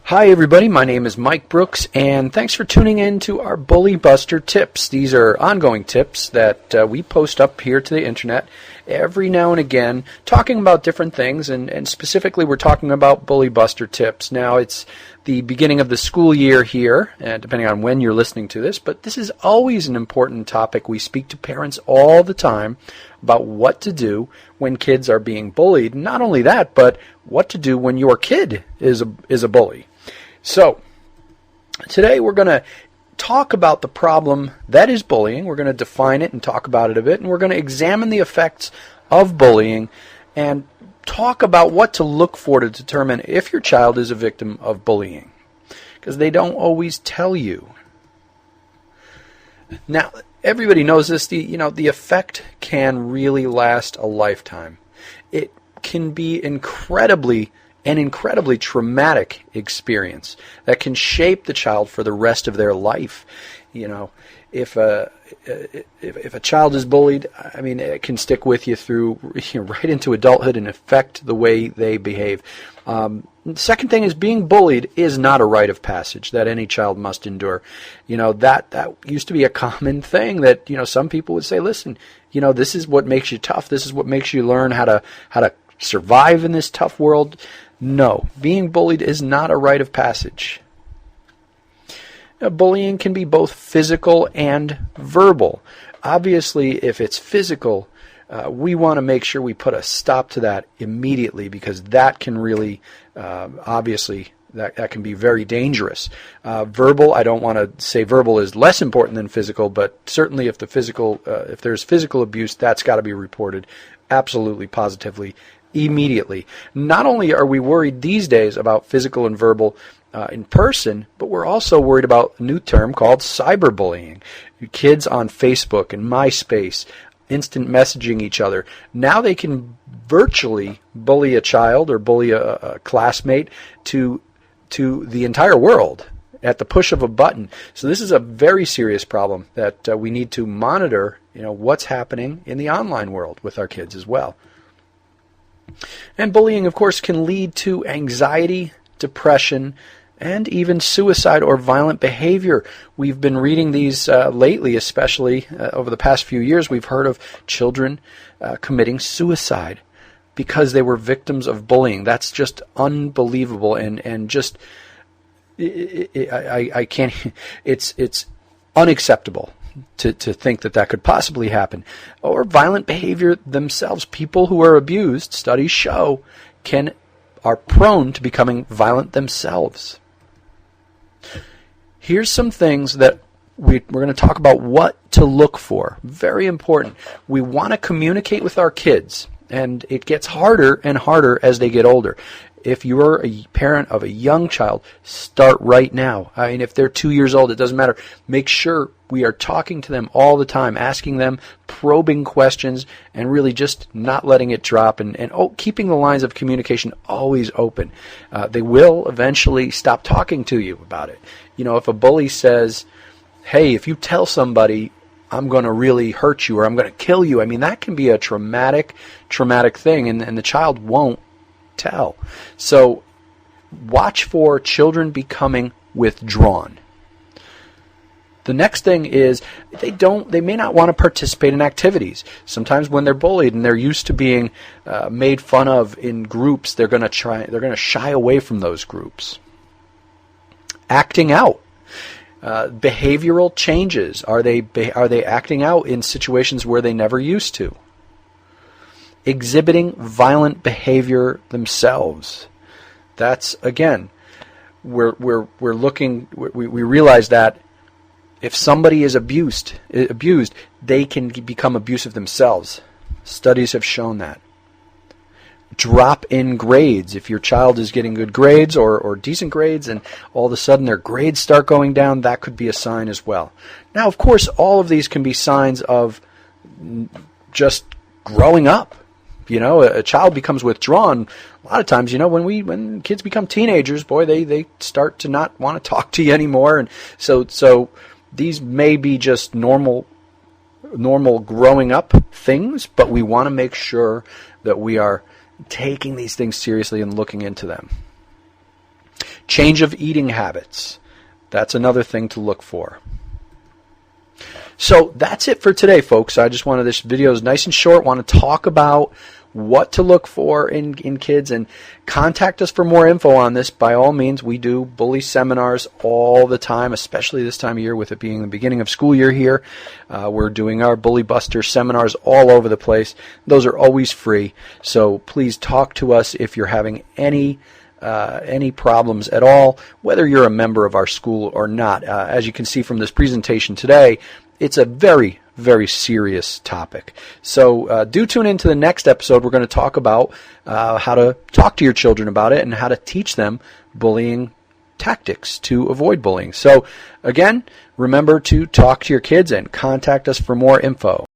Hi everybody, my name is Mike Brooks, and thanks for tuning in to our Bully Buster tips. These are ongoing tips that we post up here to the internet every now and again, talking about different things, and specifically we're talking about Bully Buster tips. Now, it's the beginning of the school year here, depending on when you're listening to this, but this is always an important topic. We speak to parents all the time about what to do when kids are being bullied. Not only that, but what to do when your kid is a bully. So, today we're going to talk about the problem that is bullying. We're going to define it and talk about it a bit, and we're going to examine the effects of bullying and talk about what to look for to determine if your child is a victim of bullying, because they don't always tell you. Now, everybody knows this. The effect can really last a lifetime. It can be an incredibly traumatic experience that can shape the child for the rest of their life. If a child is bullied, it can stick with you through right into adulthood and affect the way they behave. The second thing is, being bullied is not a rite of passage that any child must endure. That used to be a common thing that, some people would say, listen, this is what makes you tough. This is what makes you learn how to survive in this tough world. No, being bullied is not a rite of passage. Bullying can be both physical and verbal. Obviously, if it's physical, we want to make sure we put a stop to that immediately, because that can really, that can be very dangerous. Verbal, I don't want to say verbal is less important than physical, but certainly if there's physical abuse, that's got to be reported absolutely, positively, immediately. Not only are we worried these days about physical and verbal in person, but we're also worried about a new term called cyberbullying. Kids on Facebook and MySpace, instant messaging each other. Now they can virtually bully a child or bully a classmate to the entire world at the push of a button. So this is a very serious problem that we need to monitor, what's happening in the online world with our kids as well. And bullying, of course, can lead to anxiety, depression, and even suicide or violent behavior. We've been reading these lately, especially over the past few years. We've heard of children committing suicide because they were victims of bullying. That's just unbelievable, and just I can't. It's unacceptable to think that could possibly happen. Or violent behavior themselves. People who are abused, studies show, are prone to becoming violent themselves. Here's some things that we're going to talk about what to look for. Very important. We want to communicate with our kids, and it gets harder and harder as they get older. If you're a parent of a young child, start right now. If they're 2 years old, it doesn't matter. Make sure we are talking to them all the time, asking them probing questions, and really just not letting it drop, and keeping the lines of communication always open. They will eventually stop talking to you about it. If a bully says, hey, if you tell somebody, I'm going to really hurt you or I'm going to kill you, that can be a traumatic thing, and the child won't tell. So watch for children becoming withdrawn. The next thing is they may not want to participate in activities. Sometimes when they're bullied and they're used to being made fun of in groups, they're going to shy away from those groups. Acting out. Behavioral changes. Are they acting out in situations where they never used to? Exhibiting violent behavior themselves. That's, again, we're looking. We realize that if somebody is abused, they can become abusive themselves. Studies have shown that. Drop in grades. If your child is getting good grades or decent grades, and all of a sudden their grades start going down, that could be a sign as well. Now, of course, all of these can be signs of just growing up. A child becomes withdrawn. A lot of times, when kids become teenagers, boy, they start to not want to talk to you anymore, and so these may be just normal growing up things, but we want to make sure that we are taking these things seriously and looking into them. Change of eating habits. That's another thing to look for. So that's it for today, folks. I just wanted, this video is nice and short. Want to talk about what to look for in kids, and contact us for more info on this. By all means, we do bully seminars all the time, especially this time of year with it being the beginning of school year here. We're doing our Bully Buster seminars all over the place. Those are always free, so please talk to us if you're having any problems at all, whether you're a member of our school or not. As you can see from this presentation today, it's a very, very serious topic. So do tune into the next episode. We're going to talk about how to talk to your children about it and how to teach them bullying tactics to avoid bullying. So again, remember to talk to your kids and contact us for more info.